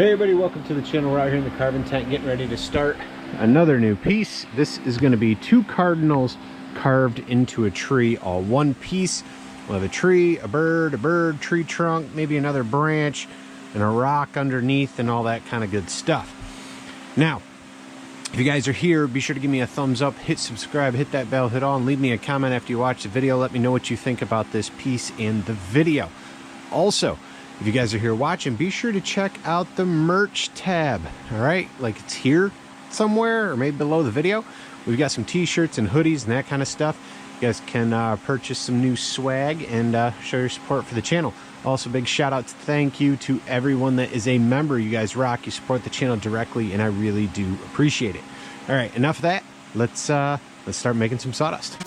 Hey everybody, welcome to the channel. We're out here in the carbon tent getting ready to start another new piece. This is going to be 2 cardinals carved into a tree, all one piece. We'll have a tree, a bird, tree trunk, maybe another branch, and a rock underneath and all that kind of good stuff. Now, if you guys are here, be sure to give me a thumbs up, hit subscribe, hit that bell, hit all, and leave me a comment after you watch the video. Let me know what you think about this piece and the video. Also, if you guys are here watching, be sure to check out the merch tab. All right, like it's here somewhere or maybe below the video. We've got some t-shirts and hoodies and that kind of stuff. You guys can purchase some new swag and show your support for the channel. Also, big shout out, thank you to everyone that is a member. You guys rock. You support the channel directly, and I really do appreciate it. All right, enough of that. Let's start making some sawdust.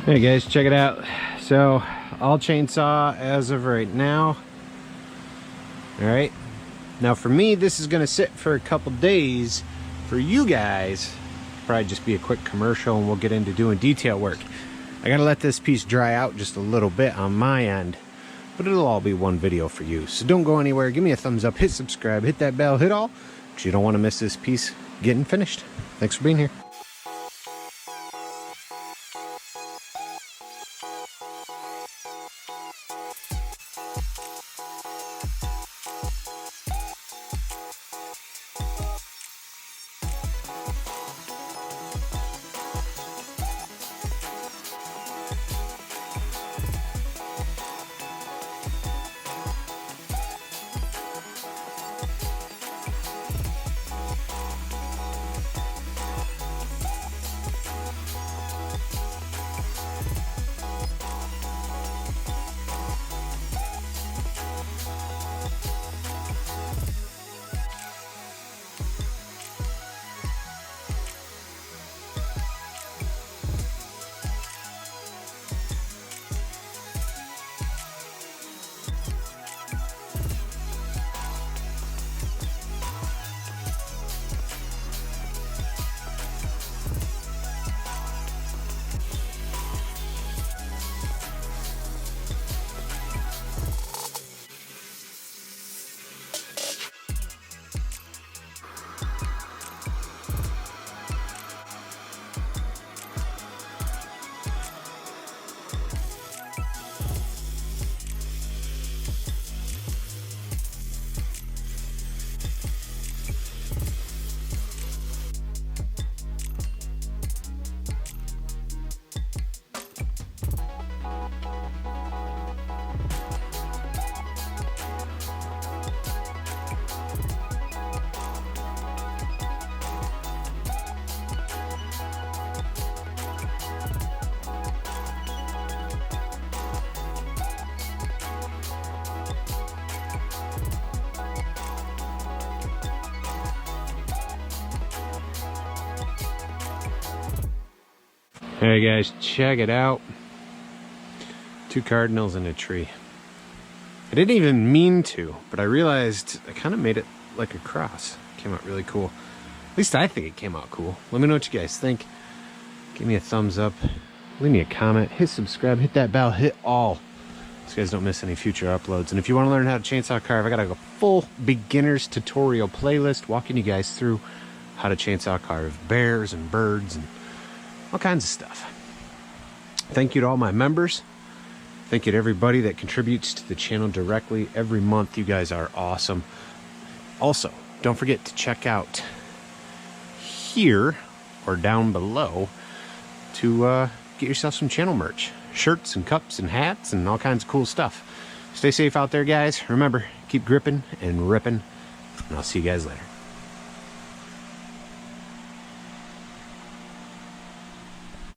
Hey guys, check it out. So all chainsaw as of right now. All right, now for me this is gonna sit for a couple days. For you guys, probably just be a quick commercial and we'll get into doing detail work. I gotta let this piece dry out just a little bit on my end, but it'll all be one video for you. So don't go anywhere, give me a thumbs up, hit subscribe, hit that bell, hit all, because you don't want to miss this piece getting finished. Thanks for being here. Hey guys, check it out. 2 cardinals in a tree. I didn't even mean to, but I realized I kind of made it like a cross. Came out really cool. At least I think it came out cool. Let me know what you guys think. Give me a thumbs up. Leave me a comment. Hit subscribe. Hit that bell. Hit all, so you guys don't miss any future uploads. And if you want to learn how to chainsaw carve, I got a full beginner's tutorial playlist walking you guys through how to chainsaw carve bears and birds and all kinds of stuff. Thank you to all my members. Thank you to everybody that contributes to the channel directly every month. You guys are awesome. Also, don't forget to check out here or down below to get yourself some channel merch. Shirts and cups and hats and all kinds of cool stuff. Stay safe out there, guys. Remember, keep gripping and ripping, and I'll see you guys later.